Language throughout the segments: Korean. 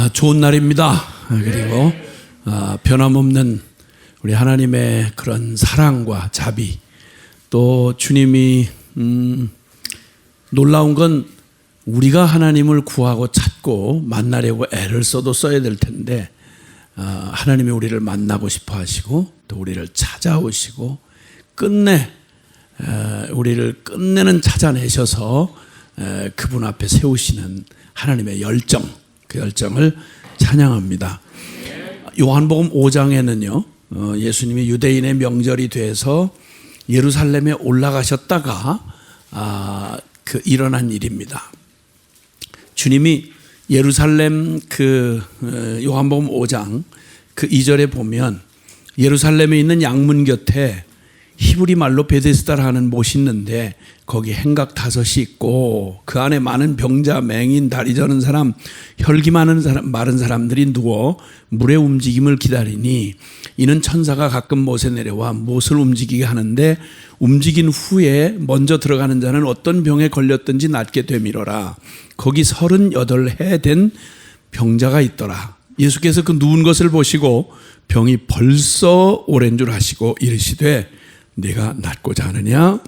좋은 날입니다. 그리고 변함없는 우리 하나님의 그런 사랑과 자비, 또 주님이 놀라운 건 우리가 하나님을 구하고 찾고 만나려고 애를 써도 써야 될 텐데 하나님이 우리를 만나고 싶어 하시고 또 우리를 찾아오시고 끝내 우리를 끝내는 찾아내셔서 그분 앞에 세우시는 하나님의 열정, 그 열정을 찬양합니다. 요한복음 5장에는요, 예수님이 유대인의 명절이 돼서 예루살렘에 올라가셨다가 일어난 일입니다. 주님이 예루살렘 요한복음 5장 그 2절에 보면 예루살렘에 있는 양문 곁에 히브리 말로 베데스다라 하는 못이 있는데 거기 행각 5이 있고 그 안에 많은 병자, 맹인, 다리 저는 사람, 혈기 많은 사람, 마른 사람들이 누워 물의 움직임을 기다리니 이는 천사가 가끔 못에 내려와 못을 움직이게 하는데 움직인 후에 먼저 들어가는 자는 어떤 병에 걸렸든지 낫게 되미러라. 거기 38해 된 병자가 있더라. 예수께서 그 누운 것을 보시고 병이 벌써 오랜 줄 아시고 이르시되 내가 낫고자 하느냐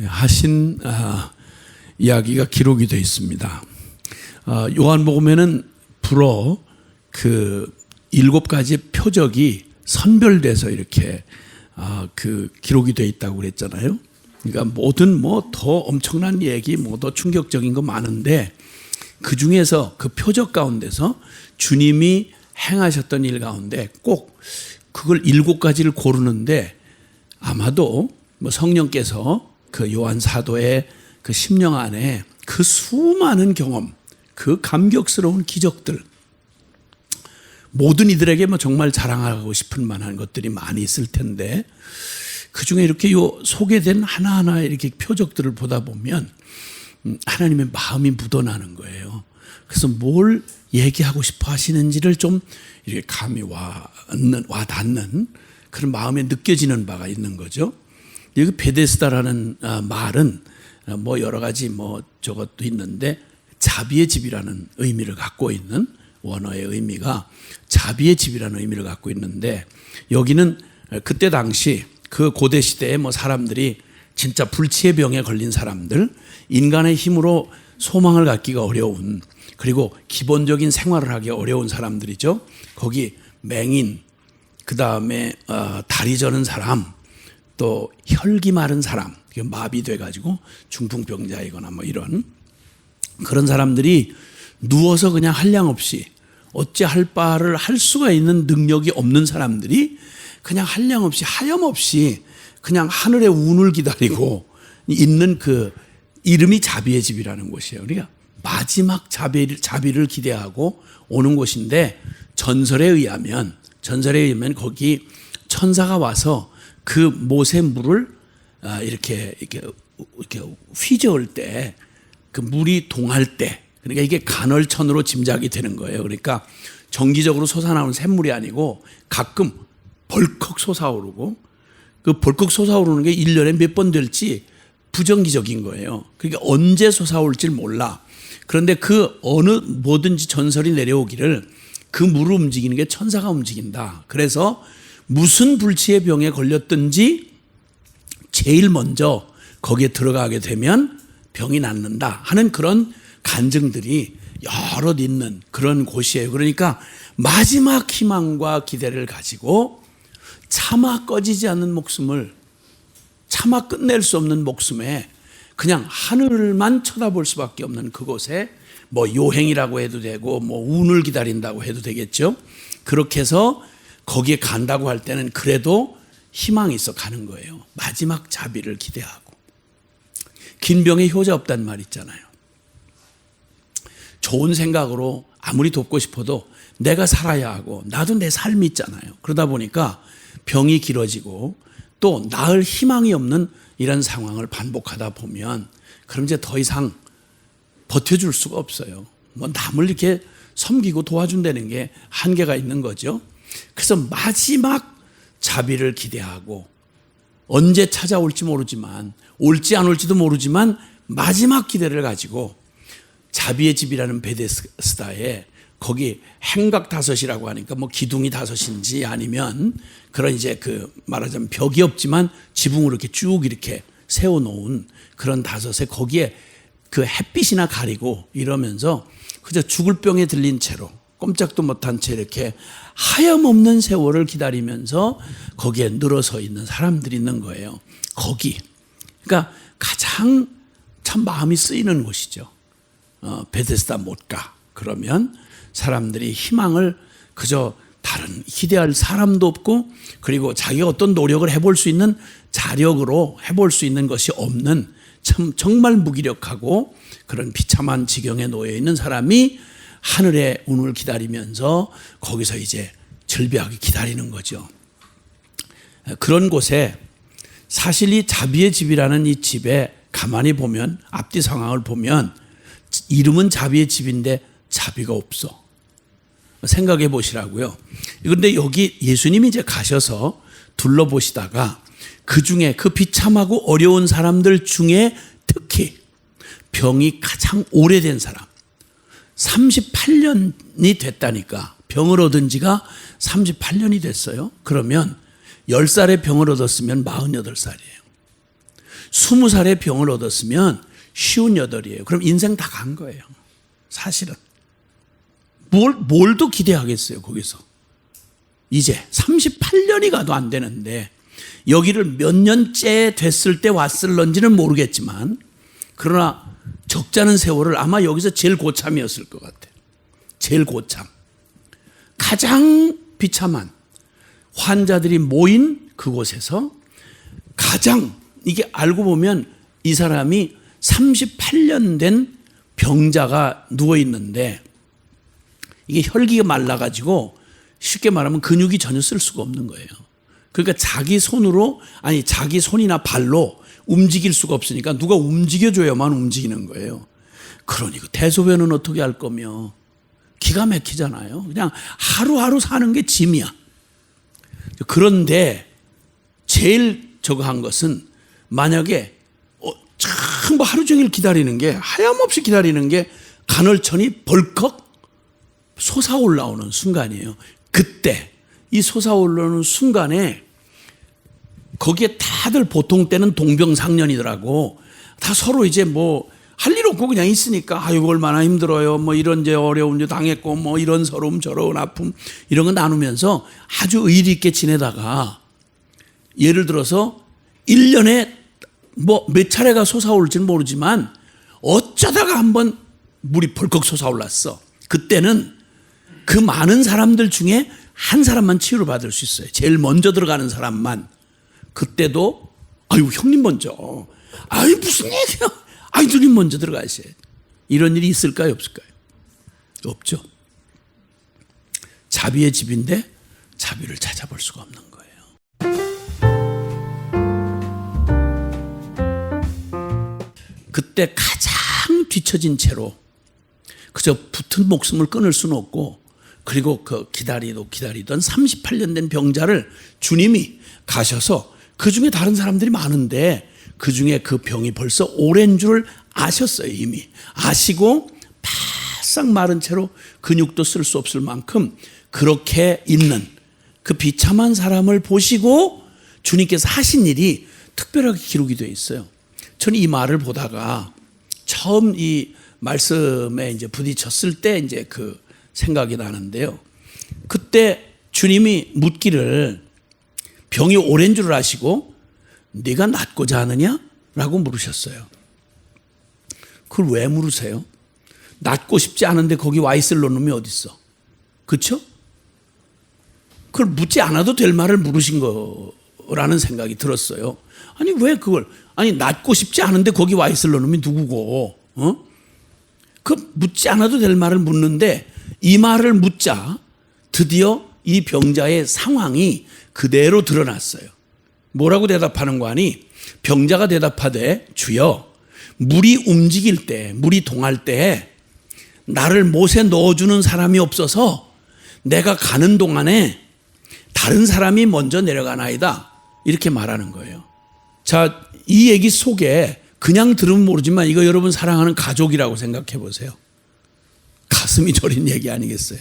하신 이야기가 기록이 되어 있습니다. 요한복음에는 불어 7가지의 표적이 선별돼서 이렇게 기록이 되어 있다고 그랬잖아요. 그러니까 모든 더 엄청난 얘기, 더 충격적인 거 많은데 그 중에서 그 표적 가운데서 주님이 행하셨던 일 가운데 꼭 그걸 7가지를 고르는데 아마도 성령께서 그 요한 사도의 그 심령 안에 그 수많은 경험, 그 감격스러운 기적들, 모든 이들에게 정말 자랑하고 싶은 만한 것들이 많이 있을 텐데 그 중에 이렇게 소개된 하나하나 이렇게 표적들을 보다 보면 하나님의 마음이 묻어나는 거예요. 그래서 뭘 얘기하고 싶어 하시는지를 좀 이렇게 감이 와닿는 그런 마음에 느껴지는 바가 있는 거죠. 여기 베데스다라는 말은 여러 가지 저것도 있는데 자비의 집이라는 의미를 갖고 있는 원어의 의미가 자비의 집이라는 의미를 갖고 있는데 여기는 그때 당시 그 고대 시대에 사람들이 진짜 불치의 병에 걸린 사람들, 인간의 힘으로 소망을 갖기가 어려운 그리고 기본적인 생활을 하기 어려운 사람들이죠. 거기 맹인, 그 다음에 다리 저는 사람, 또 혈기 마른 사람, 마비돼가지고 중풍병자이거나 이런 그런 사람들이 누워서 그냥 한량없이 어찌할 바를 할 수가 있는 능력이 없는 사람들이 그냥 한량없이 하염없이 그냥 하늘의 운을 기다리고 있는 그 이름이 자비의 집이라는 곳이에요. 그러니까 마지막 자비를 기대하고 오는 곳인데 전설에 의하면 거기 천사가 와서 그 못의 물을 이렇게 휘저을 때 그 물이 동할 때 그러니까 이게 간헐천으로 짐작이 되는 거예요. 그러니까 정기적으로 솟아나오는 샘물이 아니고 가끔 벌컥 솟아오르고 그 벌컥 솟아오르는 게 1년에 몇 번 될지 부정기적인 거예요. 그러니까 언제 솟아올지 몰라. 그런데 그 어느 뭐든지 전설이 내려오기를 그 물을 움직이는 게 천사가 움직인다. 그래서 무슨 불치의 병에 걸렸든지 제일 먼저 거기에 들어가게 되면 병이 낫는다 하는 그런 간증들이 여럿 있는 그런 곳이에요. 그러니까 마지막 희망과 기대를 가지고 차마 꺼지지 않는 목숨을 차마 끝낼 수 없는 목숨에 그냥 하늘만 쳐다볼 수밖에 없는 그곳에 요행이라고 해도 되고 운을 기다린다고 해도 되겠죠. 그렇게 해서 거기에 간다고 할 때는 그래도 희망이 있어 가는 거예요. 마지막 자비를 기대하고. 긴 병에 효자 없다는 말 있잖아요. 좋은 생각으로 아무리 돕고 싶어도 내가 살아야 하고 나도 내 삶이 있잖아요. 그러다 보니까 병이 길어지고 또 나을 희망이 없는 이런 상황을 반복하다 보면 그럼 이제 더 이상 버텨줄 수가 없어요. 남을 이렇게 섬기고 도와준다는 게 한계가 있는 거죠. 그래서 마지막 자비를 기대하고 언제 찾아올지 모르지만 올지 안 올지도 모르지만 마지막 기대를 가지고 자비의 집이라는 베데스다에 거기 행각 다섯이라고 하니까 뭐 기둥이 다섯인지 아니면 그런 이제 그 말하자면 벽이 없지만 지붕으로 이렇게 쭉 이렇게 세워놓은 그런 다섯에 거기에 그 햇빛이나 가리고 이러면서 그저 죽을 병에 들린 채로 꼼짝도 못한 채 이렇게 하염없는 세월을 기다리면서 거기에 늘어서 있는 사람들이 있는 거예요. 거기. 그러니까 가장 참 마음이 쓰이는 곳이죠. 베데스다 못 가. 그러면 사람들이 희망을 그저 다른 기대할 사람도 없고 그리고 자기가 어떤 노력을 해볼 수 있는 자력으로 해볼 수 있는 것이 없는 참 정말 무기력하고 그런 비참한 지경에 놓여 있는 사람이 하늘의 운을 기다리면서 거기서 이제 절비하게 기다리는 거죠. 그런 곳에 사실 이 자비의 집이라는 이 집에 가만히 보면 앞뒤 상황을 보면 이름은 자비의 집인데 자비가 없어. 생각해 보시라고요. 그런데 여기 예수님이 이제 가셔서 둘러보시다가 그 중에 그 비참하고 어려운 사람들 중에 특히 병이 가장 오래된 사람 38년이 됐다니까. 병을 얻은 지가 38년이 됐어요. 그러면 10살에 병을 얻었으면 48살이에요. 20살에 병을 얻었으면 58이에요. 그럼 인생 다 간 거예요. 사실은. 뭘 더 기대하겠어요, 거기서. 이제 38년이 가도 안 되는데 여기를 몇 년째 됐을 때 왔을런지는 모르겠지만 그러나 적잖은 세월을 아마 여기서 제일 고참이었을 것 같아요. 제일 고참. 가장 비참한 환자들이 모인 그곳에서 가장 이게 알고 보면 이 사람이 38년 된 병자가 누워 있는데 이게 혈기가 말라가지고 쉽게 말하면 근육이 전혀 쓸 수가 없는 거예요. 그러니까 자기 손으로 아니 자기 손이나 발로 움직일 수가 없으니까 누가 움직여줘야만 움직이는 거예요. 그러니 그 대소변은 어떻게 할 거며 기가 막히잖아요. 그냥 하루하루 사는 게 짐이야. 그런데 제일 저거 한 것은 만약에 참 하루 종일 기다리는 게 하염없이 기다리는 게 간헐천이 벌컥 솟아올라오는 순간이에요. 그때 이 솟아올라오는 순간에 거기에 다들 보통 때는 동병상련이더라고. 다 서로 이제 뭐 할 일 없고 그냥 있으니까 아이고 얼마나 힘들어요. 뭐 이런 이제 어려운 일 당했고 뭐 이런 서러움 저런 아픔 이런 거 나누면서 아주 의리 있게 지내다가 예를 들어서 1년에 뭐 몇 차례가 솟아올지는 모르지만 어쩌다가 한번 물이 벌컥 솟아올랐어. 그때는 그 많은 사람들 중에 한 사람만 치유를 받을 수 있어요. 제일 먼저 들어가는 사람만. 그때도 아유 형님 먼저 아유 무슨 얘기야 아유 누님 먼저 들어가셔야 이런 일이 있을까요 없을까요? 없죠. 자비의 집인데 자비를 찾아볼 수가 없는 거예요. 그때 가장 뒤처진 채로 그저 붙은 목숨을 끊을 수는 없고 그리고 그 기다리던 38년 된 병자를 주님이 가셔서 그 중에 다른 사람들이 많은데 그 중에 그 병이 벌써 오랜 줄 아셨어요. 이미 아시고 바싹 마른 채로 근육도 쓸 수 없을 만큼 그렇게 있는 그 비참한 사람을 보시고 주님께서 하신 일이 특별하게 기록이 되어 있어요. 저는 이 말을 보다가 처음 이 말씀에 이제 부딪혔을 때 이제 그 생각이 나는데요. 그때 주님이 묻기를 병이 오랜 줄 아시고 네가 낫고자 하느냐? 라고 물으셨어요. 그걸 왜 물으세요? 낫고 싶지 않은데 거기 와 있을 놈이 어디 있어? 그렇죠? 그걸 묻지 않아도 될 말을 물으신 거라는 생각이 들었어요. 아니 왜 그걸 아니 낫고 싶지 않은데 거기 와 있을 놈이 누구고? 그 묻지 않아도 될 말을 묻는데 이 말을 묻자 드디어 이 병자의 상황이 그대로 드러났어요. 뭐라고 대답하는 거 아니? 병자가 대답하되 주여 물이 움직일 때 물이 동할 때 나를 못에 넣어주는 사람이 없어서 내가 가는 동안에 다른 사람이 먼저 내려가나이다 이렇게 말하는 거예요. 자, 이 얘기 속에 그냥 들으면 모르지만 이거 여러분 사랑하는 가족이라고 생각해 보세요. 가슴이 저린 얘기 아니겠어요?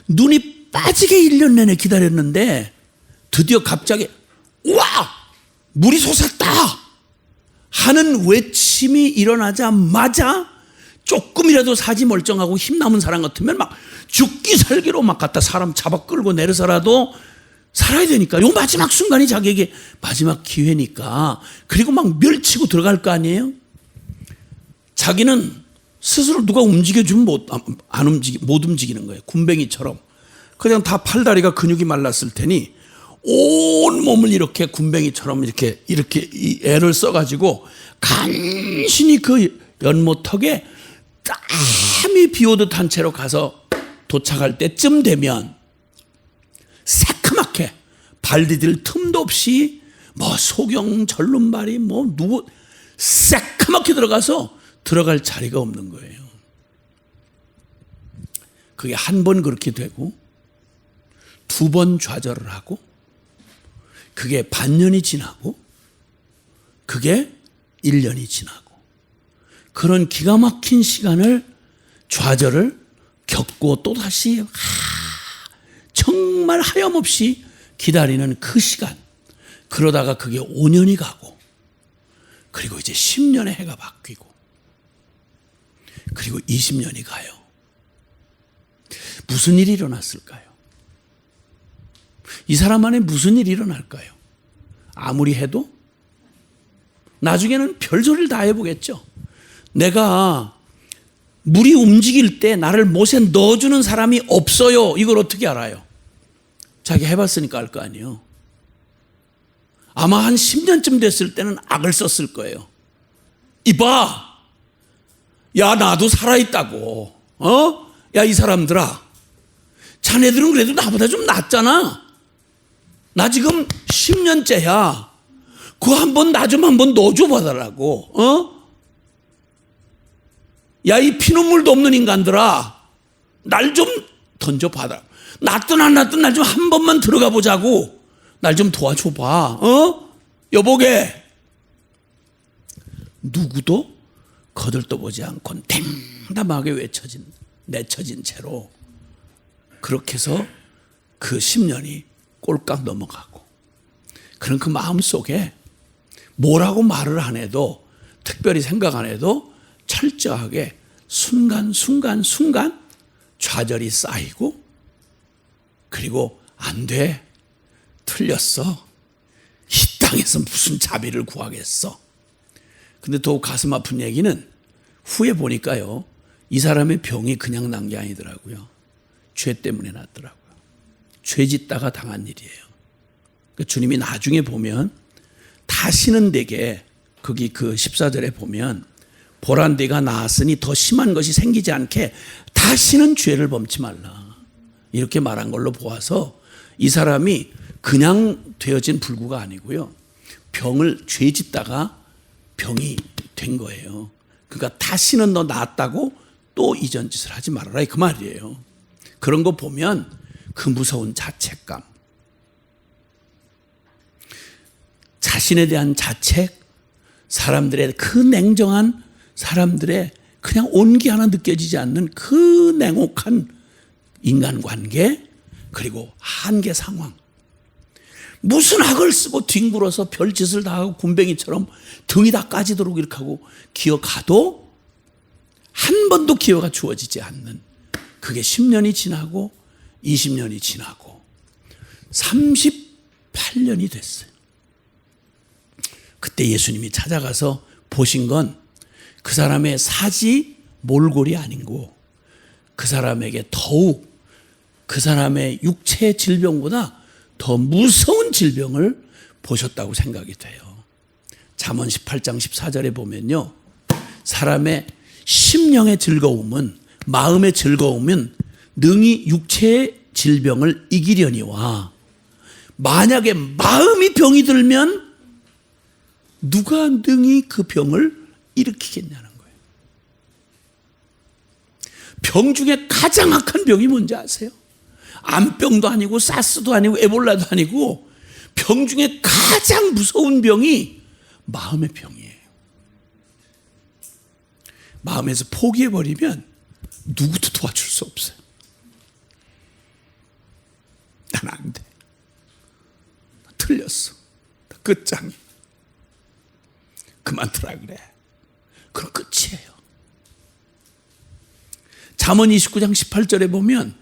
눈이 빠지게 1년 내내 기다렸는데 드디어 갑자기 와! 물이 솟았다! 하는 외침이 일어나자마자 조금이라도 사지 멀쩡하고 힘 남은 사람 같으면 막 죽기 살기로 막 갖다 사람 잡아 끌고 내려서라도 살아야 되니까 요 마지막 순간이 자기에게 마지막 기회니까 그리고 막 멸치고 들어갈 거 아니에요? 자기는 스스로 누가 움직여주면 못 움직이는 거예요. 군뱅이처럼. 그냥 다 팔다리가 근육이 말랐을 테니 온 몸을 이렇게 군뱅이처럼 이렇게 이 애를 써가지고 간신히 그 연못턱에 땀이 비오듯 한 채로 가서 도착할 때쯤 되면 새카맣게 발 디딜 틈도 없이 뭐 소경 절름발이 뭐 누구 새카맣게 들어갈 자리가 없는 거예요. 그게 한 번 그렇게 되고 2번 좌절을 하고 그게 반년이 지나고 그게 1년이 지나고 그런 기가 막힌 시간을 좌절을 겪고 또다시 정말 하염없이 기다리는 그 시간, 그러다가 그게 5년이 가고 그리고 이제 10년의 해가 바뀌고 그리고 20년이 가요. 무슨 일이 일어났을까요? 이 사람 안에 무슨 일이 일어날까요? 아무리 해도 나중에는 별소리를 다 해보겠죠. 내가 물이 움직일 때 나를 못에 넣어주는 사람이 없어요. 이걸 어떻게 알아요? 자기 해봤으니까 알 거 아니에요. 아마 한 10년쯤 됐을 때는 악을 썼을 거예요. 이봐, 야 나도 살아있다고. 야 이 사람들아, 자네들은 그래도 나보다 좀 낫잖아. 나 지금 10년째야. 그거 한번 나 좀 한번 넣어줘 봐달라고. 야 이 피눈물도 없는 인간들아, 날 좀 던져 봐달라. 낫든 안 낫든 날 좀 한 번만 들어가 보자고. 날 좀 도와줘 봐. 여보게. 누구도 거들떠보지 않고 탱담하게 내쳐진 채로 그렇게 해서 그 10년이 꼴깍 넘어가고, 그런 그 마음 속에 뭐라고 말을 안 해도, 특별히 생각 안 해도 철저하게 순간 좌절이 쌓이고, 그리고 안 돼, 틀렸어, 이 땅에서 무슨 자비를 구하겠어. 근데 더 가슴 아픈 얘기는 후에 보니까요, 이 사람의 병이 그냥 난 게 아니더라고요. 죄 때문에 났더라고요. 죄 짓다가 당한 일이에요. 그러니까 주님이 나중에 보면 다시는 내게, 거기 그 14절에 보면 보란 네가 나았으니 더 심한 것이 생기지 않게 다시는 죄를 범치 말라, 이렇게 말한 걸로 보아서 이 사람이 그냥 되어진 불구가 아니고요, 병을 죄 짓다가 병이 된 거예요. 그러니까 다시는 너 나았다고 또 이전 짓을 하지 말아라, 그 말이에요. 그런 거 보면 그 무서운 자책감, 자신에 대한 자책, 사람들의 그 냉정한 사람들의 그냥 온기 하나 느껴지지 않는 그 냉혹한 인간관계, 그리고 한계 상황, 무슨 학을 쓰고 뒹굴어서 별짓을 다 하고 군뱅이처럼 등이 다 까지도록 이렇게 하고 기어가도 한 번도 기회가 주어지지 않는, 그게 10년이 지나고 20년이 지나고 38년이 됐어요. 그때 예수님이 찾아가서 보신 건 그 사람의 사지 몰골이 아니고 그 사람에게 더욱 그 사람의 육체의 질병보다 더 무서운 질병을 보셨다고 생각이 돼요. 잠언 18장 14절에 보면요, 사람의 심령의 즐거움은, 마음의 즐거움은 능히 육체의 질병을 이기려니와, 만약에 마음이 병이 들면 누가 능히 그 병을 일으키겠냐는 거예요. 병 중에 가장 악한 병이 뭔지 아세요? 암병도 아니고 사스도 아니고 에볼라도 아니고 병 중에 가장 무서운 병이 마음의 병이에요. 마음에서 포기해버리면 누구도 도와줄 수 없어요. 난 안 돼. 틀렸어. 끝장이야. 그만두라 그래. 그럼 끝이에요. 잠언 29장 18절에 보면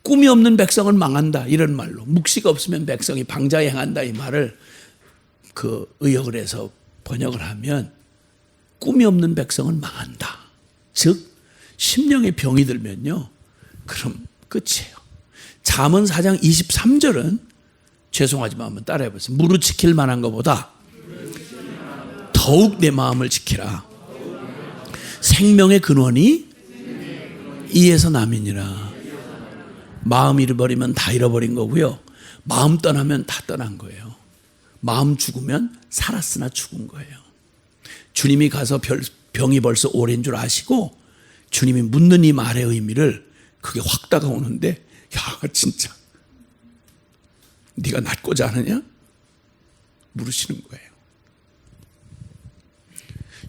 꿈이 없는 백성은 망한다 이런 말로, 묵시가 없으면 백성이 방자에 행한다 이 말을 그 의역을 해서 번역을 하면 꿈이 없는 백성은 망한다. 즉 심령의 병이 들면요, 그럼 끝이에요. 잠언 4장 23절은 죄송하지만 한번 따라해 보세요. 무릇 지킬 만한 것보다 더욱 내 마음을 지키라. 생명의 근원이 이에서 남이니라. 마음 잃어버리면 다 잃어버린 거고요. 마음 떠나면 다 떠난 거예요. 마음 죽으면 살았으나 죽은 거예요. 주님이 가서 병이 벌써 오래인 줄 아시고 주님이 묻는 이 말의 의미를 그게 확 다가오는데, 야 진짜 네가 낫고자 하느냐? 물으시는 거예요.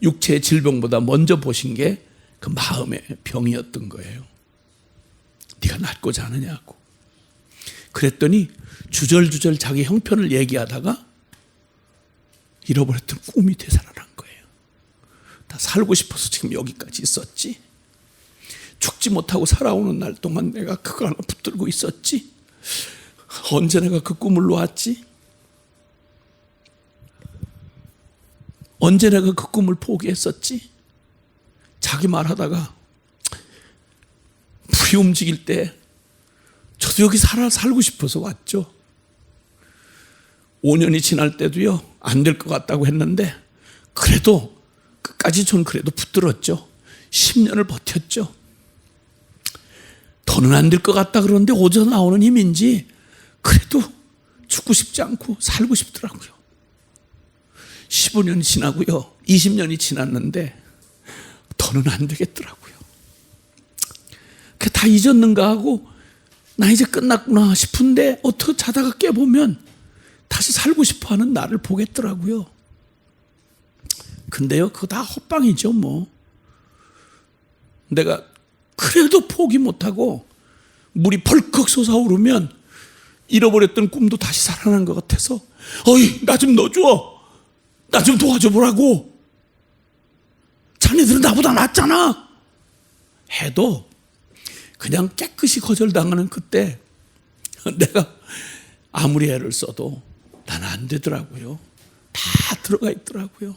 육체의 질병보다 먼저 보신 게 그 마음의 병이었던 거예요. 네가 낫고자 하느냐고. 그랬더니 주절주절 자기 형편을 얘기하다가 잃어버렸던 꿈이 되살아난 거예요. 다 살고 싶어서 지금 여기까지 있었지. 죽지 못하고 살아오는 날 동안 내가 그거 하나 붙들고 있었지. 언제 내가 그 꿈을 놓았지? 언제 내가 그 꿈을 포기했었지? 자기 말하다가 불이 움직일 때 저도 여기 살고 싶어서 왔죠. 5년이 지날 때도요, 안 될 것 같다고 했는데 그래도 끝까지 전 그래도 붙들었죠. 10년을 버텼죠. 더는 안 될 것 같다 그러는데 어디서 나오는 힘인지 그래도 죽고 싶지 않고 살고 싶더라고요. 15년이 지나고요, 20년이 지났는데 더는 안 되겠더라고요. 다 잊었는가 하고 나 이제 끝났구나 싶은데 어떻게 자다가 깨보면 다시 살고 싶어하는 나를 보겠더라고요. 근데요, 그거 다 헛방이죠 뭐. 내가 그래도 포기 못하고 물이 벌컥 솟아오르면 잃어버렸던 꿈도 다시 살아난 것 같아서 어이 나 좀 넣어줘, 나 좀 도와줘 보라고, 자네들은 나보다 낫잖아 해도 그냥 깨끗이 거절당하는 그때 내가 아무리 애를 써도 나는 안 되더라고요. 다 들어가 있더라고요.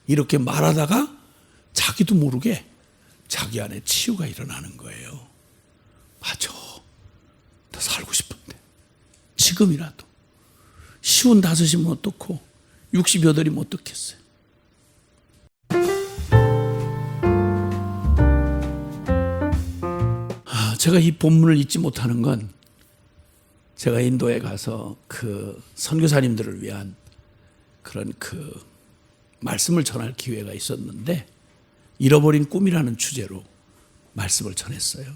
이렇게 말하다가 자기도 모르게 자기 안에 치유가 일어나는 거예요. 맞아, 나 살고 싶은데 지금이라도 55이면 어떻고 68이면 어떻겠어요. 제가 이 본문을 잊지 못하는 건 제가 인도에 가서 그 선교사님들을 위한 그런 그 말씀을 전할 기회가 있었는데 잃어버린 꿈이라는 주제로 말씀을 전했어요.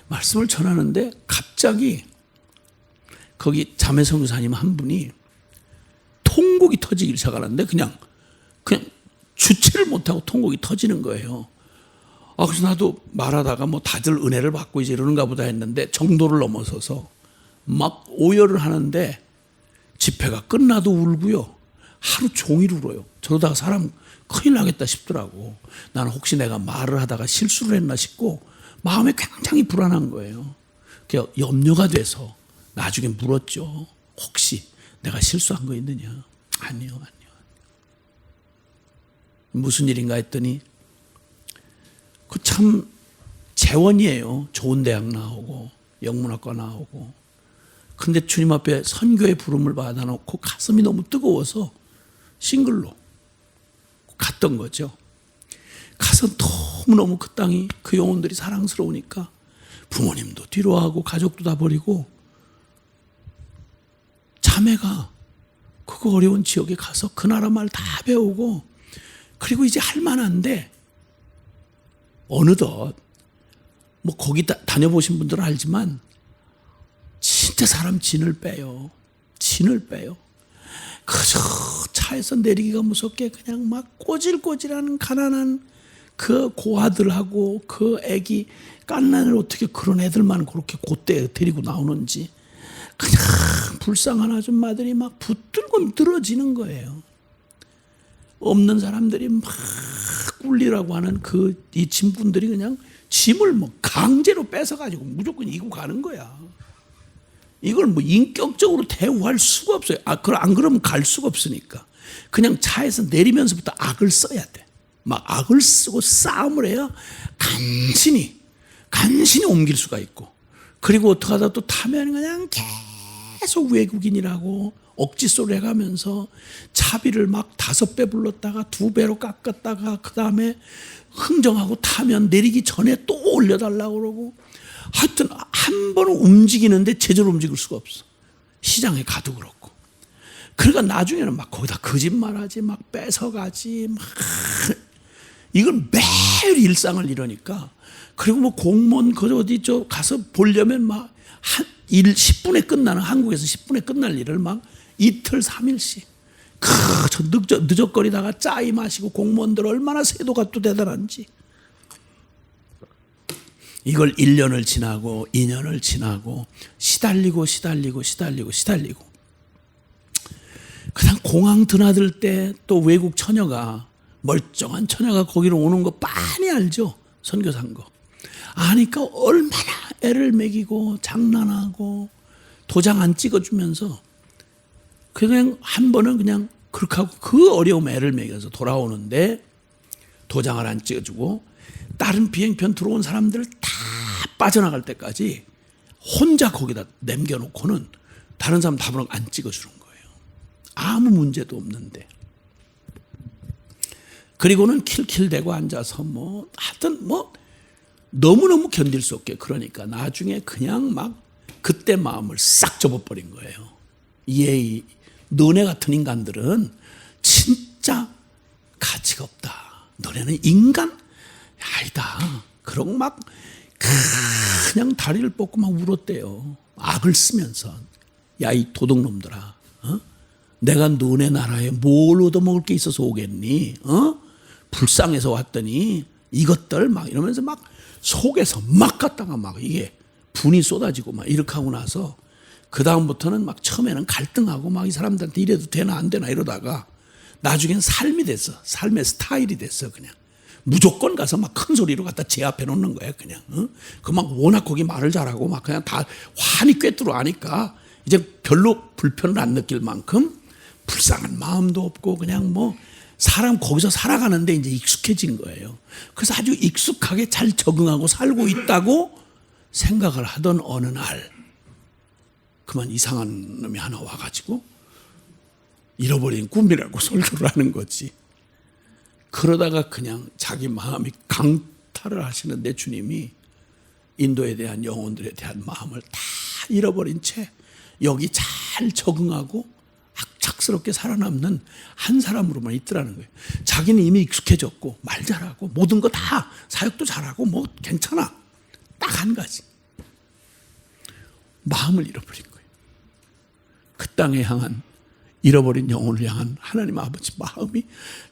말씀을 전하는데 갑자기 거기 자매 선교사님 한 분이 통곡이 터지기 시작하는데 그냥 주체를 못하고 통곡이 터지는 거예요. 그래서 나도 말하다가 뭐 다들 은혜를 받고 이제 이러는가 보다 했는데 정도를 넘어서서 막 오열을 하는데 집회가 끝나도 울고요. 하루 종일 울어요. 저러다가 사람 큰일 나겠다 싶더라고. 나는 혹시 내가 말을 하다가 실수를 했나 싶고 마음에 굉장히 불안한 거예요. 그래서 염려가 돼서 나중에 물었죠. 혹시 내가 실수한 거 있느냐? 아니요. 무슨 일인가 했더니 그 참 재원이에요. 좋은 대학 나오고 영문학과 나오고. 근데 주님 앞에 선교의 부름을 받아놓고 가슴이 너무 뜨거워서 싱글로 갔던 거죠. 가서 너무너무 그 땅이 그 영혼들이 사랑스러우니까 부모님도 뒤로하고 가족도 다 버리고 자매가 그 어려운 지역에 가서 그 나라 말 다 배우고 그리고 이제 할 만한데 어느덧 뭐 거기 다녀보신 분들은 알지만 진짜 사람 진을 빼요. 진을 빼요. 그저 차에서 내리기가 무섭게 그냥 막 꼬질꼬질한 가난한 그 고아들하고 그 애기 깐난을 어떻게 그런 애들만 그렇게 그때 데리고 나오는지 그냥 불쌍한 아줌마들이 막 붙들고 늘어지는 거예요. 없는 사람들이 막 꿀리라고 하는 이 짐꾼들이 그냥 짐을 뭐 강제로 뺏어가지고 무조건 이고 가는 거야. 이걸 뭐 인격적으로 대우할 수가 없어요. 안 그러면 갈 수가 없으니까. 그냥 차에서 내리면서부터 악을 써야 돼. 막 악을 쓰고 싸움을 해야 간신히 옮길 수가 있고. 그리고 어떻게 하다 또 타면 그냥 계속 외국인이라고 억지소리 해가면서 차비를 막 5배 불렀다가 2배로 깎았다가 그 다음에 흥정하고 타면 내리기 전에 또 올려달라고 그러고 하여튼 한 번은 움직이는데 제대로 움직일 수가 없어. 시장에 가도 그렇고. 그러니까 나중에는 막 거기다 거짓말하지 막 뺏어가지 막 이건 매일 일상을 이러니까 그리고 뭐 공무원 어디 가서 보려면 막 10분에 끝나는 한국에서 10분에 끝날 일을 막 이틀 3일씩 늦적거리다가 짜이 마시고 공무원들 얼마나 세도가 또 대단한지 이걸 1년을 지나고 2년을 지나고 시달리고 그냥 공항 드나들 때 또 외국 처녀가 멀쩡한 처녀가 거기로 오는 거 빤히 알죠. 선교사인 거 아니까 얼마나 애를 먹이고 장난하고 도장 안 찍어주면서 그냥 한 번은 그냥 그렇게 하고 그 어려움 애를 먹여서 돌아오는데 도장을 안 찍어주고 다른 비행편 들어온 사람들 다 빠져나갈 때까지 혼자 거기다 남겨놓고는 다른 사람 답을 안 찍어주는 거예요. 아무 문제도 없는데. 그리고는 킬킬대고 앉아서 하여튼 너무너무 견딜 수 없게 그러니까 나중에 그냥 막 그때 마음을 싹 접어버린 거예요. 너네 같은 인간들은 진짜 가치가 없다. 너네는 인간? 아니다. 그러고 막 그냥 다리를 뻗고 막 울었대요. 악을 쓰면서. 야, 이 도둑놈들아. 내가 너네 나라에 뭘 얻어먹을 게 있어서 오겠니? 불쌍해서 왔더니 이것들 막 이러면서 막 속에서 막 갔다가 막 이게 분이 쏟아지고 막 이렇게 하고 나서 그 다음부터는 막 처음에는 갈등하고 막 이 사람들한테 이래도 되나 안 되나 이러다가 나중엔 삶이 됐어. 삶의 스타일이 됐어. 그냥 무조건 가서 막 큰 소리로 갖다 제압해 놓는 거야. 그냥 그 막 워낙 거기 말을 잘하고 막 그냥 다 환히 꿰뚫어 아니까 이제 별로 불편을 안 느낄 만큼 불쌍한 마음도 없고 그냥 사람 거기서 살아가는데 이제 익숙해진 거예요. 그래서 아주 익숙하게 잘 적응하고 살고 있다고 생각을 하던 어느 날 그만 이상한 놈이 하나 와가지고 잃어버린 꿈이라고 설교를 하는 거지. 그러다가 그냥 자기 마음이 강탈을 하시는데 주님이 인도에 대한 영혼들에 대한 마음을 다 잃어버린 채 여기 잘 적응하고 악착스럽게 살아남는 한 사람으로만 있더라는 거예요. 자기는 이미 익숙해졌고 말 잘하고 모든 거 다 사역도 잘하고 괜찮아. 딱 한 가지. 마음을 잃어버린 거예요. 그 땅에 향한 잃어버린 영혼을 향한 하나님 아버지 마음이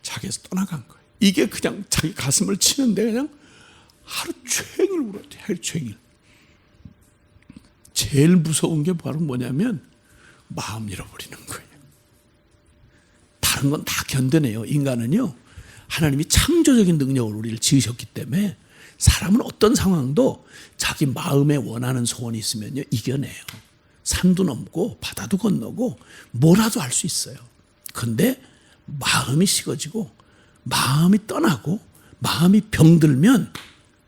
자기에서 떠나간 거예요. 이게 그냥 자기 가슴을 치는데 그냥 하루 종일 울었대요. 하루 종일. 제일 무서운 게 바로 뭐냐면 마음 잃어버리는 거예요. 다른 건 다 견뎌내요. 인간은요. 하나님이 창조적인 능력을 우리를 지으셨기 때문에 사람은 어떤 상황도 자기 마음에 원하는 소원이 있으면요. 이겨내요. 산도 넘고 바다도 건너고 뭐라도 할 수 있어요. 그런데 마음이 식어지고 마음이 떠나고 마음이 병들면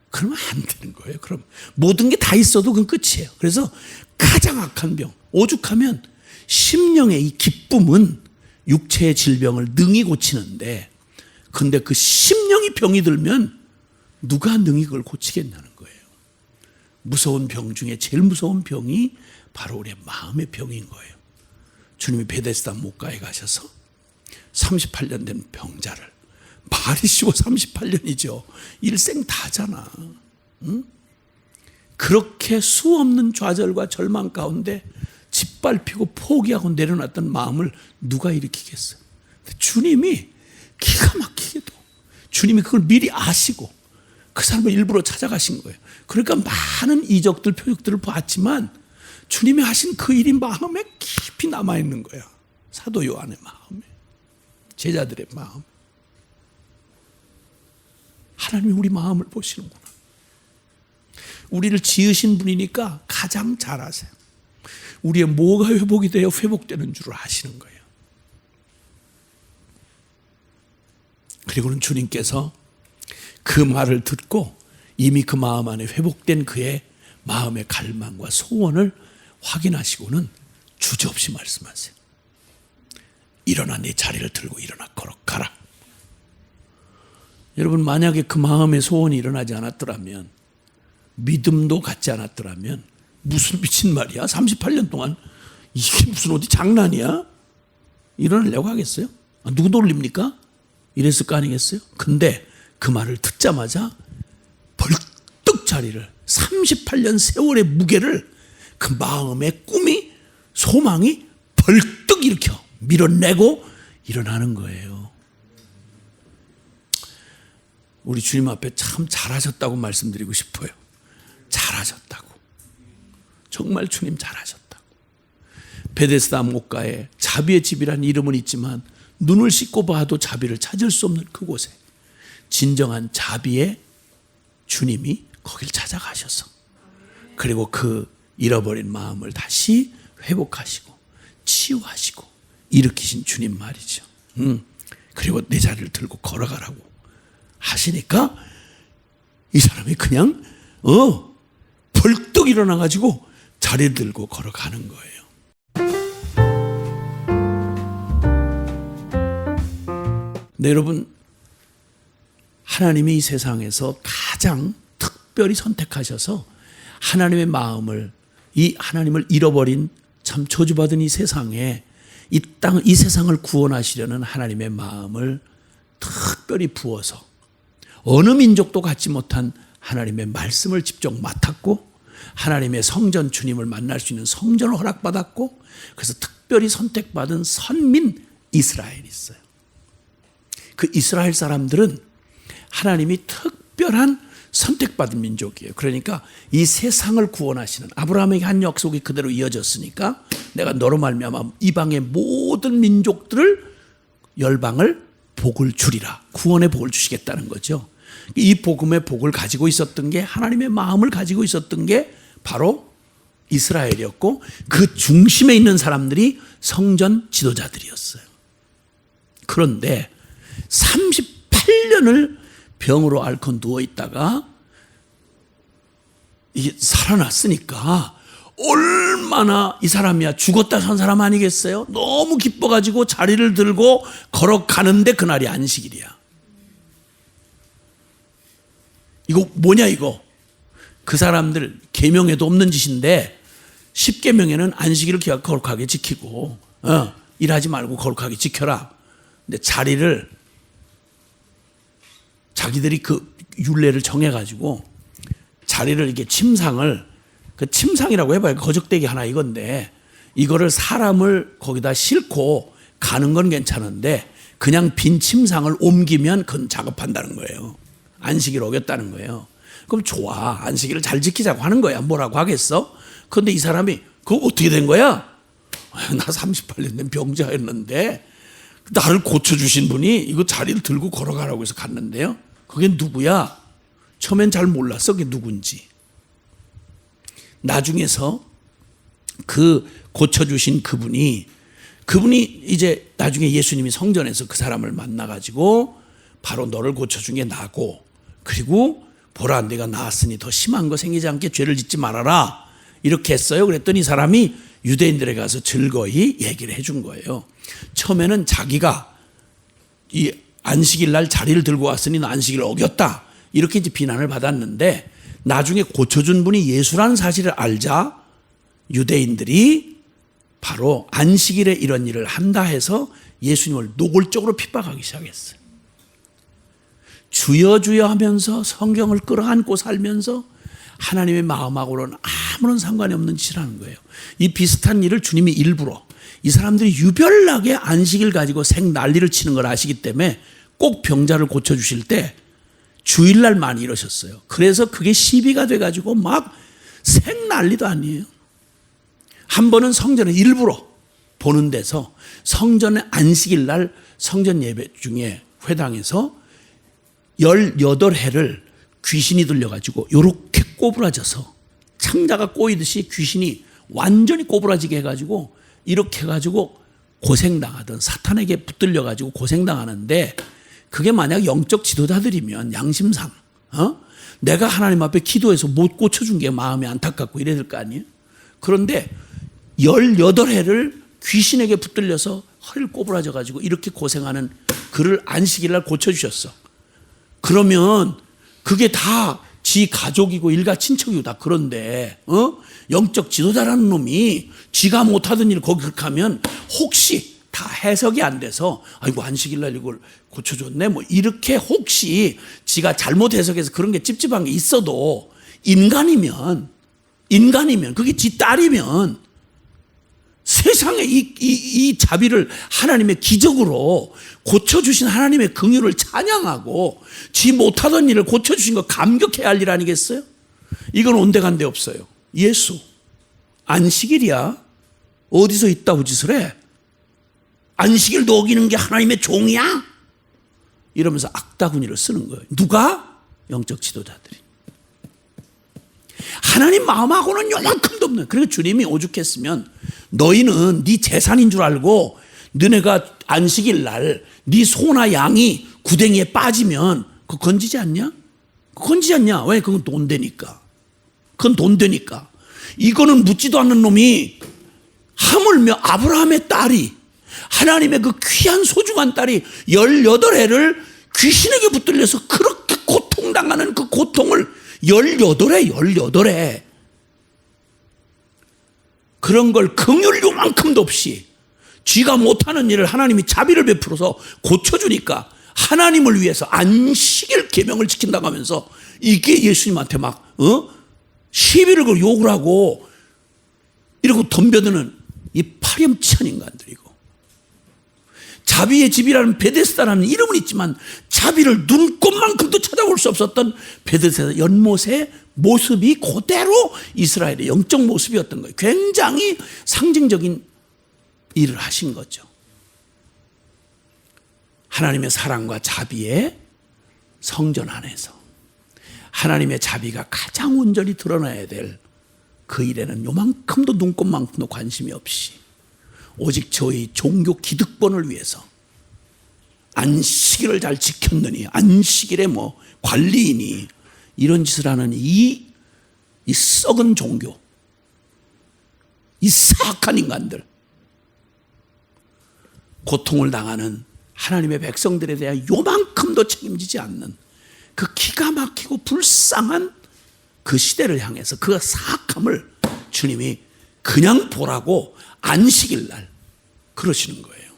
그러면 안 되는 거예요. 그럼 모든 게 다 있어도 그건 끝이에요. 그래서 가장 악한 병, 오죽하면 심령의 이 기쁨은 육체의 질병을 능히 고치는데 근데 그 심령이 병이 들면 누가 능히 그걸 고치겠냐는 거예요. 무서운 병 중에 제일 무서운 병이 바로 우리의 마음의 병인 거예요. 주님이 베데스다 목가에 가셔서 38년 된 병자를 말이 쉬워 38년이죠. 일생 다잖아. 응? 그렇게 수없는 좌절과 절망 가운데 짓밟히고 포기하고 내려놨던 마음을 누가 일으키겠어요? 주님이 기가 막히게도 주님이 그걸 미리 아시고 그 사람을 일부러 찾아가신 거예요. 그러니까 많은 이적들, 표적들을 봤지만 주님이 하신 그 일이 마음에 깊이 남아있는 거야. 사도 요한의 마음에, 제자들의 마음. 하나님이 우리 마음을 보시는구나. 우리를 지으신 분이니까 가장 잘 아세요. 우리의 뭐가 회복이 되어 회복되는 줄을 아시는 거예요. 그리고는 주님께서 그 말을 듣고 이미 그 마음 안에 회복된 그의 마음의 갈망과 소원을 확인하시고는 주저없이 말씀하세요. 일어나 네 자리를 들고 일어나 걸어가라. 여러분, 만약에 그 마음의 소원이 일어나지 않았더라면, 믿음도 갖지 않았더라면 무슨 미친 말이야? 38년 동안 이게 무슨 어디 장난이야? 일어나려고 하겠어요? 누구 놀립니까? 이랬을 거 아니겠어요? 근데 그 말을 듣자마자 벌떡 자리를, 38년 세월의 무게를 그 마음의 꿈이, 소망이 벌떡 일으켜 밀어내고 일어나는 거예요. 우리 주님 앞에 참 잘하셨다고 말씀드리고 싶어요. 잘하셨다고. 정말 주님 잘하셨다고. 베데스다 목가에 자비의 집이라는 이름은 있지만 눈을 씻고 봐도 자비를 찾을 수 없는 그곳에 진정한 자비의 주님이 거길 찾아가셔서, 그리고 그 잃어버린 마음을 다시 회복하시고 치유하시고 일으키신 주님 말이죠. 그리고 내 자리를 들고 걸어가라고 하시니까 이 사람이 그냥 벌떡 일어나가지고 자리를 들고 걸어가는 거예요. 네, 여러분, 하나님이 이 세상에서 가장 특별히 선택하셔서 하나님의 마음을, 이 하나님을 잃어버린 참 저주받은 이 세상에, 이 세상을 구원하시려는 하나님의 마음을 특별히 부어서 어느 민족도 갖지 못한 하나님의 말씀을 직접 맡았고, 하나님의 성전, 주님을 만날 수 있는 성전을 허락받았고, 그래서 특별히 선택받은 선민 이스라엘이 있어요. 그 이스라엘 사람들은 하나님이 특별한 선택받은 민족이에요. 그러니까 이 세상을 구원하시는, 아브라함에게 한 약속이 그대로 이어졌으니까 내가 너로 말미암아 이방의 모든 민족들을, 열방을 복을 주리라, 구원의 복을 주시겠다는 거죠. 이 복음의 복을 가지고 있었던 게, 하나님의 마음을 가지고 있었던 게 바로 이스라엘이었고, 그 중심에 있는 사람들이 성전 지도자들이었어요. 그런데 38년을 병으로 앓고 누워있다가 이게 살아났으니까 얼마나 이 사람이야, 죽었다 산 사람 아니겠어요? 너무 기뻐가지고 자리를 들고 걸어가는데 그날이 안식일이야. 이거 뭐냐 이거? 그 사람들 계명에도 없는 짓인데 10계명에는 안식일을 거룩하게 지키고 일하지 말고 거룩하게 지켜라. 근데 자리를 자기들이 그 율례를 정해가지고 자리를 이렇게 침상을, 그 침상이라고 해봐요. 거적대기 하나 이건데 이거를 사람을 거기다 싣고 가는 건 괜찮은데 그냥 빈 침상을 옮기면 그건 작업한다는 거예요. 안식일 어겼다는 거예요. 그럼 좋아, 안식일을 잘 지키자고 하는 거야. 뭐라고 하겠어? 그런데 이 사람이 그거 어떻게 된 거야? 나 38년 된 병자였는데 나를 고쳐주신 분이 이거 자리를 들고 걸어가라고 해서 갔는데요. 그게 누구야? 처음엔 잘 몰랐어, 그게 누군지. 나중에서 그 고쳐주신 그분이 이제 나중에 예수님이 성전에서 그 사람을 만나가지고 바로 너를 고쳐준 게 나고, 그리고 보라, 내가 나았으니 더 심한 거 생기지 않게 죄를 짓지 말아라, 이렇게 했어요. 그랬더니 이 사람이 유대인들에 가서 즐거이 얘기를 해준 거예요. 처음에는 자기가 이 안식일 날 자리를 들고 왔으니 너 안식일을 어겼다, 이렇게 이제 비난을 받았는데, 나중에 고쳐준 분이 예수라는 사실을 알자 유대인들이 바로 안식일에 이런 일을 한다 해서 예수님을 노골적으로 핍박하기 시작했어요. 주여 주여 하면서 성경을 끌어안고 살면서 하나님의 마음하고는 아무런 상관이 없는 짓을 하는 거예요. 이 비슷한 일을 주님이 일부러, 이 사람들이 유별나게 안식일 가지고 생난리를 치는 걸 아시기 때문에 꼭 병자를 고쳐주실 때 주일날 많이 이러셨어요. 그래서 그게 시비가 돼가지고 막 생난리도 아니에요. 한 번은 성전을 일부러 보는 데서 성전의 안식일날 성전 예배 중에 회당에서 18해를 귀신이 들려가지고 요렇게 꼬부라져서 창자가 꼬이듯이 귀신이 완전히 꼬부라지게 해가지고 이렇게 해가지고 고생당하던, 사탄에게 붙들려가지고 고생당하는데, 그게 만약 영적 지도자들이면 양심상 내가 하나님 앞에 기도해서 못 고쳐준 게 마음이 안타깝고 이래야 될 거 아니에요. 그런데 18해를 귀신에게 붙들려서 허리를 꼬부라져가지고 이렇게 고생하는 그를 안식일날 고쳐주셨어. 그러면 그게 다 지 가족이고 일가 친척이고 다 그런데 영적 지도자라는 놈이 지가 못하던 일을 거기 그렇게 하면 혹시 다 해석이 안 돼서 아이고 안식일날 이걸 고쳐줬네 뭐 이렇게 혹시 지가 잘못 해석해서 그런 게 찝찝한 게 있어도 인간이면 그게 지 딸이면 세상에 이 자비를 하나님의 기적으로 고쳐주신 하나님의 긍휼을 찬양하고 지 못하던 일을 고쳐주신 거 감격해야 할 일 아니겠어요? 이건 온데간데 없어요. 예수 안식일이야. 어디서 있다고 짓을 해? 안식일도 어기는 게 하나님의 종이야? 이러면서 악다구니를 쓰는 거예요. 누가? 영적 지도자들이. 하나님 마음하고는 요만큼도 없는. 그리고 주님이 오죽했으면 너희는 네 재산인 줄 알고 너네가 안식일 날 네 소나 양이 구덩이에 빠지면 그거 건지지 않냐? 건지지 않냐? 왜? 그건 돈 되니까. 그건 돈 되니까. 이거는 묻지도 않는 놈이 하물며 아브라함의 딸이, 하나님의 그 귀한 소중한 딸이 18해를 귀신에게 붙들려서 그렇게 고통당하는 그 고통을 18해 그런 걸 긍휼 요만큼도 없이 쥐가 못하는 일을 하나님이 자비를 베풀어서 고쳐주니까 하나님을 위해서 안식일 계명을 지킨다고 하면서 이게 예수님한테 막 시비를 걸 욕을 하고 이러고 덤벼드는 이 파렴치한 인간들이고, 자비의 집이라는 베데스다라는 이름은 있지만 자비를 눈꼽만큼도 찾아볼 수 없었던 베데스다 연못의 모습이 그대로 이스라엘의 영적 모습이었던 거예요. 굉장히 상징적인 일을 하신 거죠. 하나님의 사랑과 자비의 성전 안에서 하나님의 자비가 가장 온전히 드러나야 될 그 일에는 요만큼도 눈꼽만큼도 관심이 없이 오직 저희 종교 기득권을 위해서 안식일을 잘 지켰느니, 안식일에 뭐 관리인이 이런 짓을 하는 이 썩은 종교, 이 사악한 인간들, 고통을 당하는 하나님의 백성들에 대한 요만큼도 책임지지 않는 그 기가 막히고 불쌍한 그 시대를 향해서 그 사악함을 주님이 그냥 보라고 안식일날 그러시는 거예요.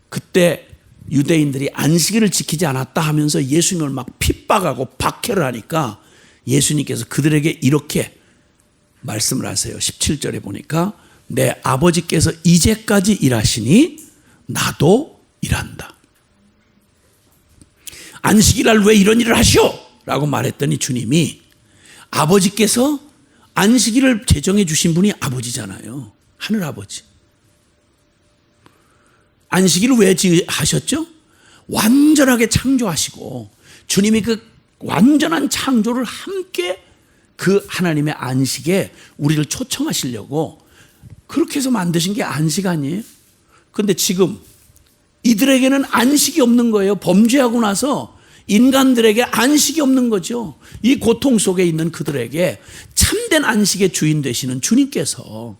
그때 유대인들이 안식일을 지키지 않았다 하면서 예수님을 막 핍박하고 박해를 하니까 예수님께서 그들에게 이렇게 말씀을 하세요. 17절에 보니까 내 아버지께서 이제까지 일하시니 나도 일한다. 안식일날 왜 이런 일을 하시오? 라고 말했더니 주님이, 아버지께서 안식일을 제정해 주신 분이 아버지잖아요. 하늘아버지. 안식일을 왜 하셨죠? 완전하게 창조하시고 주님이 그 완전한 창조를 함께 그 하나님의 안식에 우리를 초청하시려고 그렇게 해서 만드신 게 안식 아니에요? 그런데 지금 이들에게는 안식이 없는 거예요. 범죄하고 나서 인간들에게 안식이 없는 거죠. 이 고통 속에 있는 그들에게 참된 안식의 주인 되시는 주님께서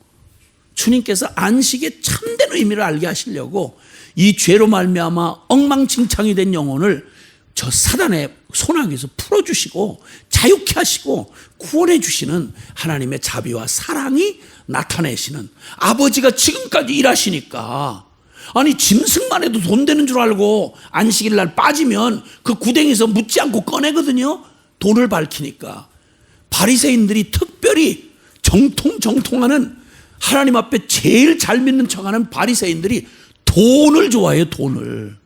안식의 참된 의미를 알게 하시려고 이 죄로 말미암아 엉망진창이 된 영혼을 저 사단의 손아귀에서 풀어주시고 자유케 하시고 구원해 주시는 하나님의 자비와 사랑이 나타내시는, 아버지가 지금까지 일하시니까, 아니 짐승만 해도 돈 되는 줄 알고 안식일 날 빠지면 그 구덩이에서 묻지 않고 꺼내거든요. 돈을 밝히니까. 바리새인들이 특별히 정통하는 하나님 앞에 제일 잘 믿는 척하는 바리새인들이 돈을 좋아해요. 돈을.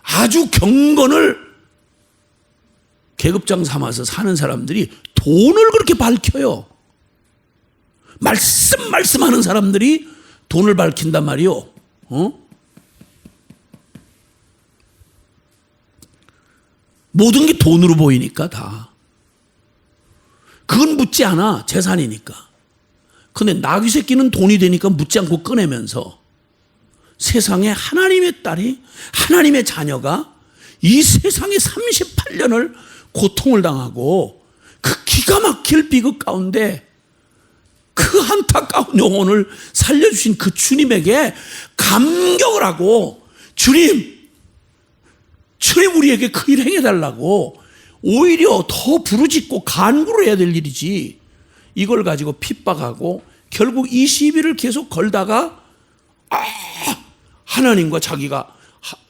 아주 경건을 계급장 삼아서 사는 사람들이 돈을 그렇게 밝혀요. 말씀하는 사람들이 돈을 밝힌단 말이요. 모든 게 돈으로 보이니까 다. 그건 묻지 않아. 재산이니까. 근데 나귀 새끼는 돈이 되니까 묻지 않고 꺼내면서 세상에 하나님의 딸이, 하나님의 자녀가 이 세상에 38년을 고통을 당하고 그 기가 막힐 비극 가운데 그 안타까운 영혼을 살려주신 그 주님에게 감격을 하고 주님 우리에게 그 일 행해달라고 오히려 더 부르짖고 간구를 해야 될 일이지, 이걸 가지고 핍박하고 결국 이 시비를 계속 걸다가 하나님과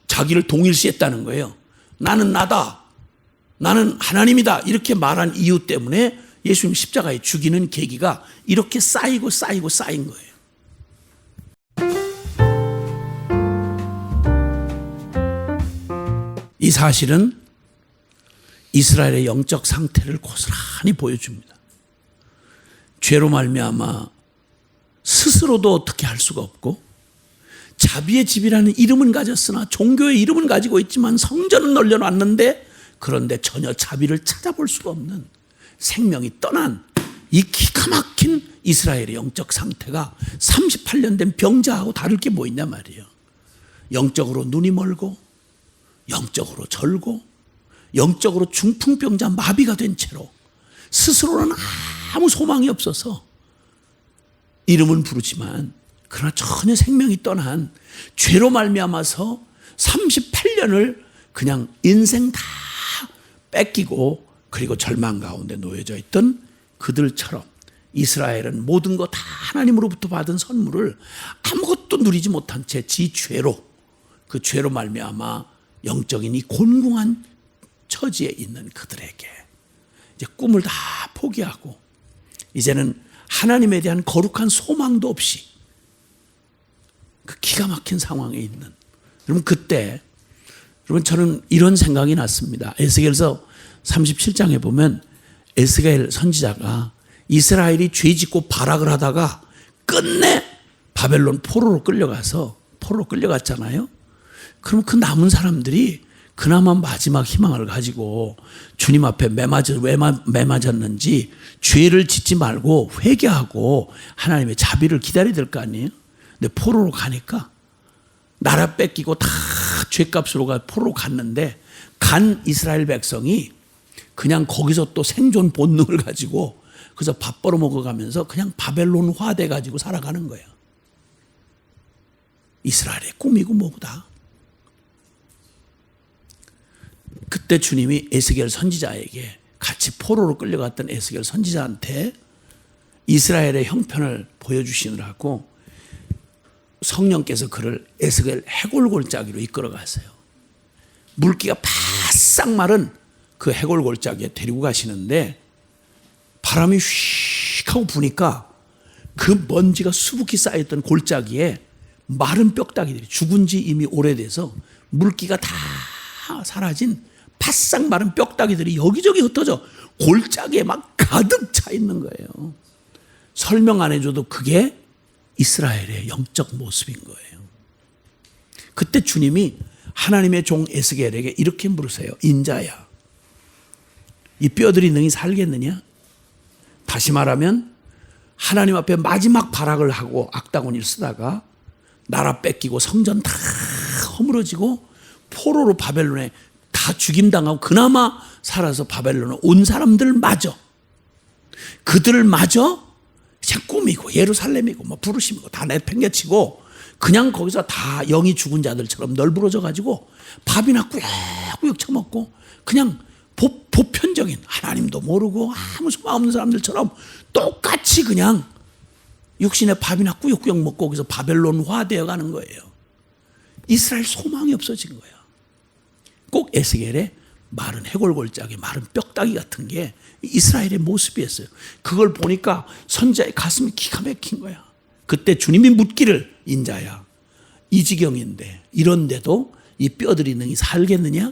자기를 동일시했다는 거예요. 나는 나다, 나는 하나님이다, 이렇게 말한 이유 때문에 예수님 십자가에 죽이는 계기가 이렇게 쌓인 거예요. 이 사실은 이스라엘의 영적 상태를 고스란히 보여줍니다. 죄로 말미암아 스스로도 어떻게 할 수가 없고, 자비의 집이라는 이름은 가졌으나, 종교의 이름은 가지고 있지만 성전은 널려놨는데 그런데 전혀 자비를 찾아볼 수가 없는, 생명이 떠난 이 기가 막힌 이스라엘의 영적 상태가 38년 된 병자하고 다를 게 뭐 있냐 말이에요. 영적으로 눈이 멀고, 영적으로 절고, 영적으로 중풍병자 마비가 된 채로 스스로는 아무 소망이 없어서 이름은 부르지만 그러나 전혀 생명이 떠난, 죄로 말미암아서 38년을 그냥 인생 다 뺏기고 그리고 절망 가운데 놓여져 있던 그들처럼 이스라엘은 모든 것 다 하나님으로부터 받은 선물을 아무것도 누리지 못한 채 지 죄로, 그 죄로 말미암아 영적인 이 곤궁한 처지에 있는 그들에게 이제 꿈을 다 포기하고 이제는 하나님에 대한 거룩한 소망도 없이 그 기가 막힌 상황에 있는, 여러분 그때 여러분 저는 이런 생각이 났습니다. 에스겔서 37장에 보면 에스겔 선지자가 이스라엘이 죄짓고 발악을 하다가 끝내 바벨론 포로로 끌려갔잖아요. 그럼 그 남은 사람들이 그나마 마지막 희망을 가지고 주님 앞에 왜 맞았는지 죄를 짓지 말고 회개하고 하나님의 자비를 기다려야 될 거 아니에요. 근데 포로로 가니까 나라 뺏기고 다 죄값으로 포로로 갔는데, 간 이스라엘 백성이 그냥 거기서 또 생존 본능을 가지고 그래서 밥 벌어 먹어가면서 그냥 바벨론화 돼 가지고 살아가는 거예요. 이스라엘의 꿈이고 뭐다. 그때 주님이 에스겔 선지자에게, 같이 포로로 끌려갔던 에스겔 선지자한테 이스라엘의 형편을 보여주시느라고 성령께서 그를 에스겔 해골골짜기로 이끌어 갔어요. 물기가 바싹 마른 그 해골골짜기에 데리고 가시는데 바람이 휙 하고 부니까 그 먼지가 수북히 쌓였던 골짜기에 마른 뼈다귀들이, 죽은 지 이미 오래돼서 물기가 다 사라진 바싹 마른 뼈다귀들이 여기저기 흩어져 골짜기에 막 가득 차 있는 거예요. 설명 안 해줘도 그게 이스라엘의 영적 모습인 거예요. 그때 주님이 하나님의 종 에스겔에게 이렇게 물으세요. 인자야, 이 뼈들이 능히 살겠느냐? 다시 말하면 하나님 앞에 마지막 발악을 하고 악다구니를 쓰다가 나라 뺏기고 성전 다 허물어지고 포로로 바벨론에 다 죽임당하고 그나마 살아서 바벨론에 온 사람들마저, 그들마저 그냥 꿈이고 예루살렘이고 뭐 부르심이고 다 내팽개치고 그냥 거기서 다 영이 죽은 자들처럼 널브러져 가지고 밥이나 꾸역꾸역 처먹고 그냥 보편적인, 하나님도 모르고 아무 소망 없는 사람들처럼 똑같이 그냥 육신의 밥이나 꾸역꾸역 먹고 거기서 바벨론화 되어 가는 거예요. 이스라엘 소망이 없어진 거야. 꼭 에스겔의 마른 해골골짜기, 마른 뼈다귀 같은 게 이스라엘의 모습이었어요. 그걸 보니까 선자의 가슴이 기가 막힌 거야. 그때 주님이 묻기를, 인자야, 이 지경인데 이런데도 이 뼈들이 능히 살겠느냐?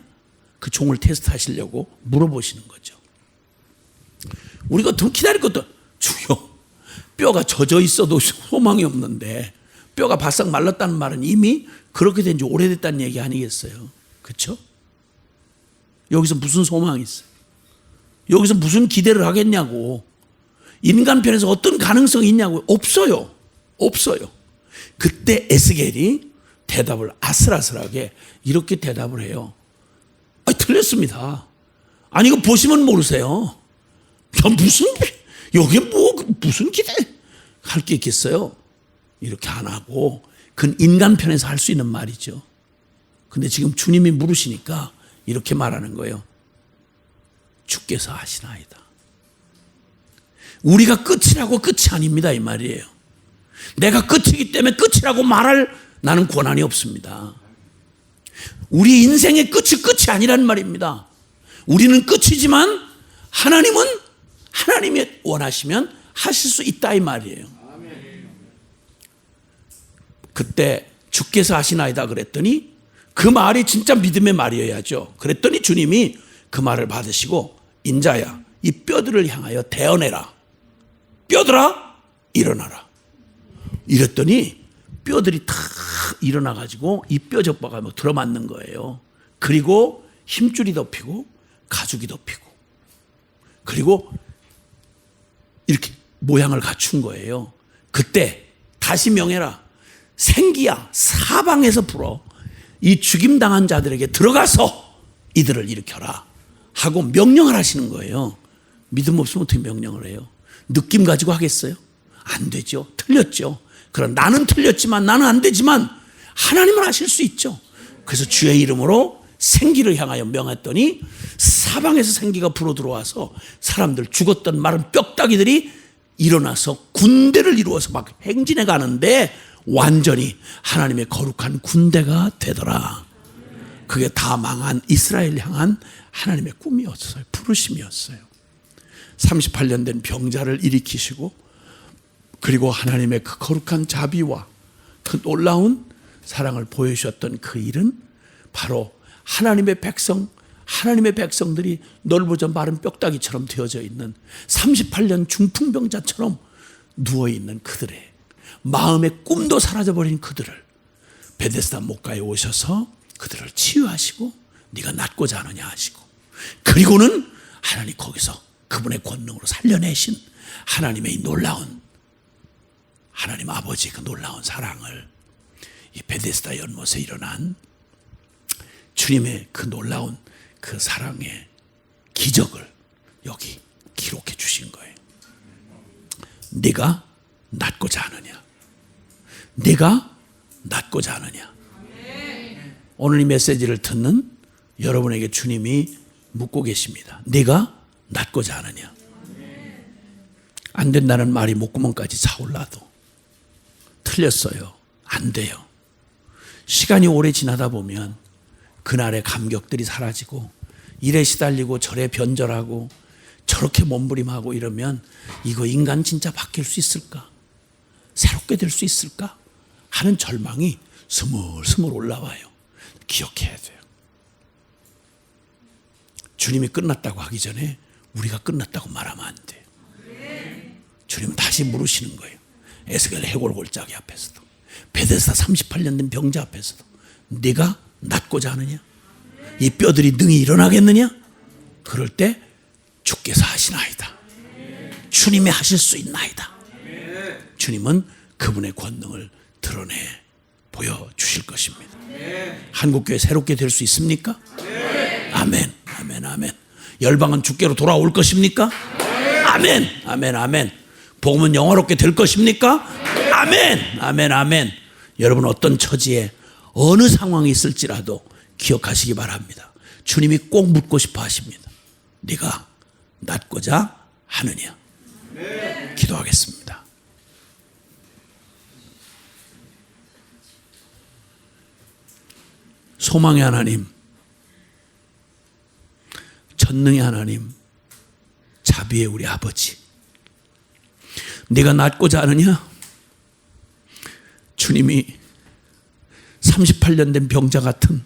그 종을 테스트하시려고 물어보시는 거죠. 우리가 더 기다릴 것도, 주여, 뼈가 젖어 있어도 소망이 없는데 뼈가 바싹 말랐다는 말은 이미 그렇게 된 지 오래됐다는 얘기 아니겠어요? 그렇죠? 여기서 무슨 소망이 있어요? 여기서 무슨 기대를 하겠냐고. 인간 편에서 어떤 가능성이 있냐고. 없어요. 없어요. 그때 에스겔이 대답을 아슬아슬하게 이렇게 대답을 해요. 틀렸습니다. 아니, 이거 보시면 모르세요. 야, 여기에 무슨 기대 할 게 있겠어요? 이렇게 안 하고, 그건 인간 편에서 할 수 있는 말이죠. 근데 지금 주님이 물으시니까 이렇게 말하는 거예요. 주께서 하시나이다. 우리가 끝이라고 끝이 아닙니다, 이 말이에요. 내가 끝이기 때문에 끝이라고 말할 나는 권한이 없습니다. 우리 인생의 끝이 아니란 말입니다. 우리는 끝이지만 하나님이 원하시면 하실 수 있다, 이 말이에요. 그때 주께서 하시나이다 그랬더니 그 말이 진짜 믿음의 말이어야죠. 그랬더니 주님이 그 말을 받으시고, 인자야, 이 뼈들을 향하여 대언해라. 뼈들아, 일어나라. 이랬더니 뼈들이 다 일어나가지고 이 뼈적바가 들어맞는 거예요. 그리고 힘줄이 덮이고 가죽이 덮이고, 그리고 이렇게 모양을 갖춘 거예요. 그때 다시 명해라. 생기야, 사방에서 불어 이 죽임당한 자들에게 들어가서 이들을 일으켜라 하고 명령을 하시는 거예요. 믿음 없으면 어떻게 명령을 해요? 느낌 가지고 하겠어요? 안 되죠. 틀렸죠. 그럼 나는 틀렸지만, 나는 안 되지만 하나님은 하실 수 있죠. 그래서 주의 이름으로 생기를 향하여 명했더니 사방에서 생기가 불어 들어와서 사람들, 죽었던 마른 뼈다귀들이 일어나서 군대를 이루어서 막 행진해 가는데 완전히 하나님의 거룩한 군대가 되더라. 그게 다 망한 이스라엘 향한 하나님의 꿈이었어요. 부르심이었어요. 38년 된 병자를 일으키시고, 그리고 하나님의 그 거룩한 자비와 그 놀라운 사랑을 보여주셨던 그 일은 바로 하나님의 백성들이 넓어져 마른 뼈다귀처럼 되어져 있는 38년 중풍병자처럼 누워있는 그들의 마음의 꿈도 사라져버린 그들을 베데스다 목가에 오셔서 그들을 치유하시고 네가 낫고자 하느냐 하시고, 그리고는 하나님 거기서 그분의 권능으로 살려내신 하나님의 이 놀라운, 하나님 아버지의 그 놀라운 사랑을, 이 베데스다 연못에 일어난 주님의 그 놀라운 그 사랑의 기적을 여기 기록해 주신 거예요. 네가 낫고자 하느냐? 네가 낫고자 하느냐? 오늘 이 메시지를 듣는 여러분에게 주님이 묻고 계십니다. 네가 낫고자 하느냐? 안 된다는 말이 목구멍까지 차올라도, 틀렸어요, 안 돼요. 시간이 오래 지나다 보면 그날의 감격들이 사라지고 이래 시달리고 저래 변절하고 저렇게 몸부림하고 이러면 이거 인간 진짜 바뀔 수 있을까? 새롭게 될 수 있을까? 하는 절망이 스물스물 올라와요. 기억해야 돼요. 주님이 끝났다고 하기 전에 우리가 끝났다고 말하면 안 돼요. 주님은 다시 물으시는 거예요. 에스겔 해골골짜기 앞에서도, 베데스다 38년 된 병자 앞에서도 네가 낫고자 하느냐? 이 뼈들이 능히 일어나겠느냐? 그럴 때 주께서 하시나이다. 주님이 하실 수 있나이다. 주님은 그분의 권능을 드러내 보여주실 것입니다. 한국교회 새롭게 될 수 있습니까? 아멘, 아멘, 아멘. 열방은 주께로 돌아올 것입니까? 아멘, 아멘, 아멘. 복음은 영화롭게 될 것입니까? 아멘, 아멘, 아멘. 여러분 어떤 처지에 어느 상황이 있을지라도 기억하시기 바랍니다. 주님이 꼭 묻고 싶어 하십니다. 네가 낫고자 하느냐? 기도하겠습니다. 소망의 하나님, 전능의 하나님, 자비의 우리 아버지, 네가 낫고자 하느냐? 주님이 38년 된 병자 같은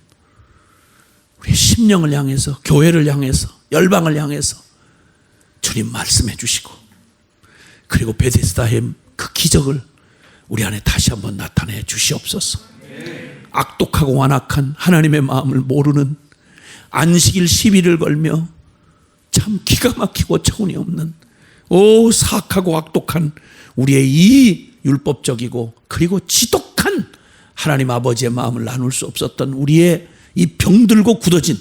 우리 심령을 향해서, 교회를 향해서, 열방을 향해서 주님 말씀해 주시고, 그리고 베데스다의 그 기적을 우리 안에 다시 한번 나타내 주시옵소서. 악독하고 완악한 하나님의 마음을 모르는, 안식일 시비를 걸며 참 기가 막히고 처운이 없는 사악하고 악독한 우리의 이 율법적이고 그리고 지독한 하나님 아버지의 마음을 나눌 수 없었던 우리의 이 병들고 굳어진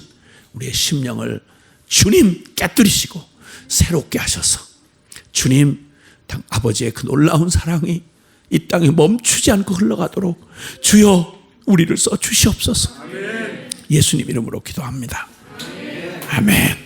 우리의 심령을 주님 깨뜨리시고 새롭게 하셔서 주님 아버지의 그 놀라운 사랑이 이 땅에 멈추지 않고 흘러가도록 주여 우리를 써 주시옵소서. 예수님 이름으로 기도합니다. 아멘.